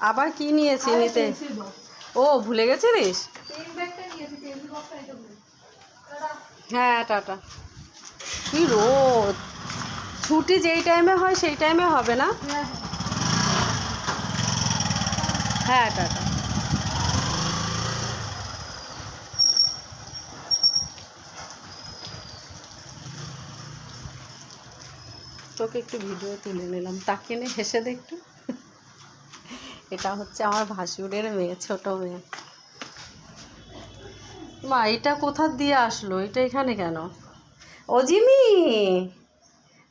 আবার কি নিয়েছি নিতে? ও ভুলে গেছিস? হ্যাঁ টাটা। কি রোদ, ছুটি যেই টাইমে হয় সেই টাইমে হবে না? হ্যাঁ টাটা। তোকে একটু ভিডিও তুলে নিলাম, তাকে নিয়ে হেসে দে একটু। এটা হচ্ছে আমার ভাসুরের মেয়ে, ছোট মেয়ে। মা এটা কোথা দিয়ে আসলো, এটা এখানে কেন? ও জিমি,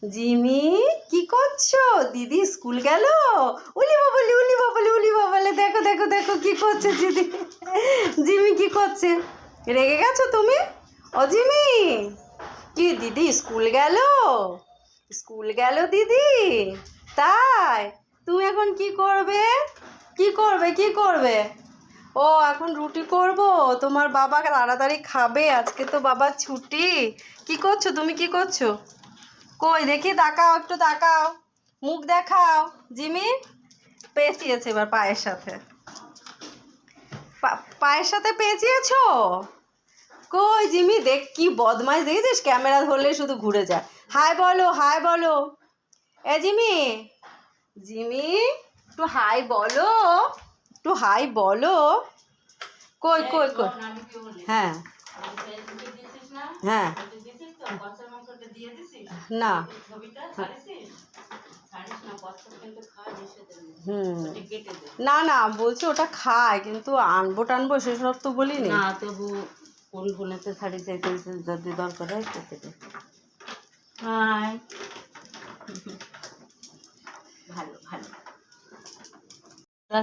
জিমি কি করছো? দিদি স্কুল গেল? উলি বাবলি উলি বাবলি উলি বাবলে, দেখো দেখো দেখো কি করছে দিদি। জিমি কি করছে? রেগে গেছো তুমি? ও জিমি, কি দিদি স্কুল গেল? স্কুল গেল দিদি? তাই তুমি এখন কি করবে? কি করবে কি করবে? ও এখন রুটি করব, তোমার বাবা তাড়াতাড়ি খাবে, আজকে তো বাবার ছুটি। কি করছো তুমি, কি করছো? কই দেখি, তাকাও একটু, তাকাও, মুখ দেখাও। জিমি পেঁচিয়েছে এবার পায়ের সাথে, পায়ের সাথে পেঁচিয়েছো? কই জিমি, দেখ কি বদমাইশ দেখেছিস, ক্যামেরা ধরলে শুধু ঘুরে যায়। হাই বলো, হাই বলো। এ জিমি, জিমি একটু হাই বলো, একটু হাই বলো। কই কই কই, হ্যাঁ হ্যাঁ না না না বলছি ওটা খায়, কিন্তু আনবো টানবো সেসব তো বলিনি না। তবু কোন ফোনেতে শাড়ি চাইতে যদি দরকার হয় কেটে দে। হাই, ভালো ভালো।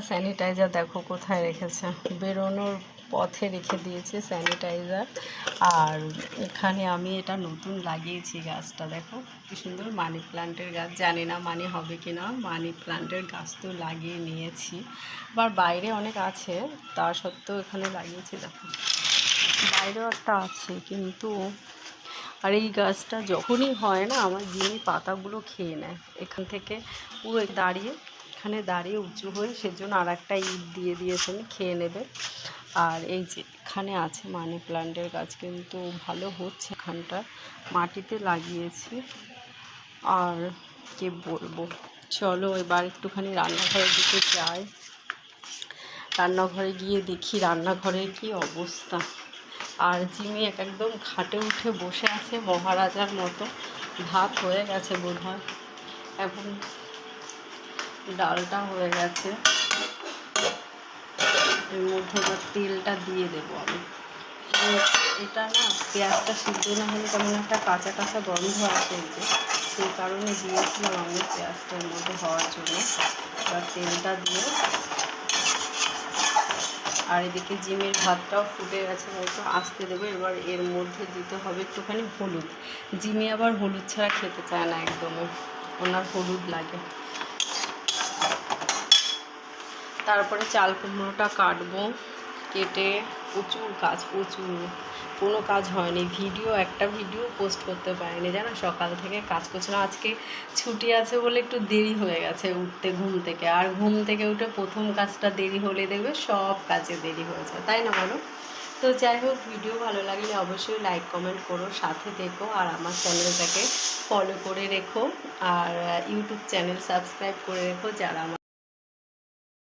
স্যানিটাইজার দেখো কোথায় রেখেছে, বেরোনোর পথে রেখে দিয়েছে স্যানিটাইজার। আর এখানে আমি এটা নতুন লাগিয়েছি গাছটা, দেখো কি সুন্দর মানি প্লান্টের গাছ। জানি না মানি হবে কি না, মানি প্লান্টের গাছ তো লাগিয়ে নিয়েছি। আবার বাইরে অনেক আছে, তা সত্ত্বেও এখানে লাগিয়েছি। দেখো বাইরেও একটা আছে কিন্তু। আর এই গাছটা যখনই হয় না, আমার জিমি পাতাগুলো খেয়ে নেয় এখান থেকে, পুরো দাঁড়িয়ে এখানে দাঁড়িয়ে উঁচু হয়ে, সেজন্য আর একটা ইট দিয়ে দিয়েছেন, খেয়ে নেবে। আর এই যে এখানে আছে মানি প্লান্টের গাছ, কিন্তু ভালো হচ্ছে, এখানটা মাটিতে লাগিয়েছি। আর কি বলবো, চলো এবার একটুখানি রান্নাঘরের দিকে যাই। রান্নাঘরে গিয়ে দেখি রান্নাঘরের কি অবস্থা। আর জিমি একদম খাটে উঠে বসে আছে মহারাজার মতো। ভাত হয়ে গেছে বোধ হয়, এখন ডালটা হয়ে গেছে, এর মধ্যে আবার তেলটা দিয়ে দেবো আমি। এটা না পেঁয়াজটা সিদ্ধ না হলে তেমন একটা কাঁচা কাঁচা গন্ধ আসে, এই যে সেই কারণে দিয়েছিলাম আমি পেঁয়াজটার মধ্যে হওয়ার জন্য। এবার তেলটা দিয়ে, আর এদিকে জিমের ভাতটাও ফুটে গেছে, হয়তো আসতে দেবো। এবার এর মধ্যে দিতে হবে একটুখানি হলুদ। জিমি আবার হলুদ ছাড়া খেতে চায় না একদমই, ওনার হলুদ লাগে। তারপরে চাল কুমড়োটা কাটবো, কেটে প্রচুর কাজ, প্রচুর, কোনো কাজ হয়নি। একটা ভিডিও পোস্ট করতে পারিনি জানো, সকাল থেকে কাজ করছিলাম। আজকে ছুটি আছে বলে একটু দেরি হয়ে গেছে উঠতে ঘুম থেকে, আর ঘুম থেকে উঠে প্রথম কাজটা দেরি হলে দেখবে সব কাজে দেরি হয়ে যায়, তাই না বলো? তো যাই হোক, ভিডিও ভালো লাগলে অবশ্যই লাইক কমেন্ট করো, সাথে দেখো, আর আমার চ্যানেলটাকে ফলো করে রেখো, আর ইউটিউব চ্যানেল সাবস্ক্রাইব করে রেখো যারা আমার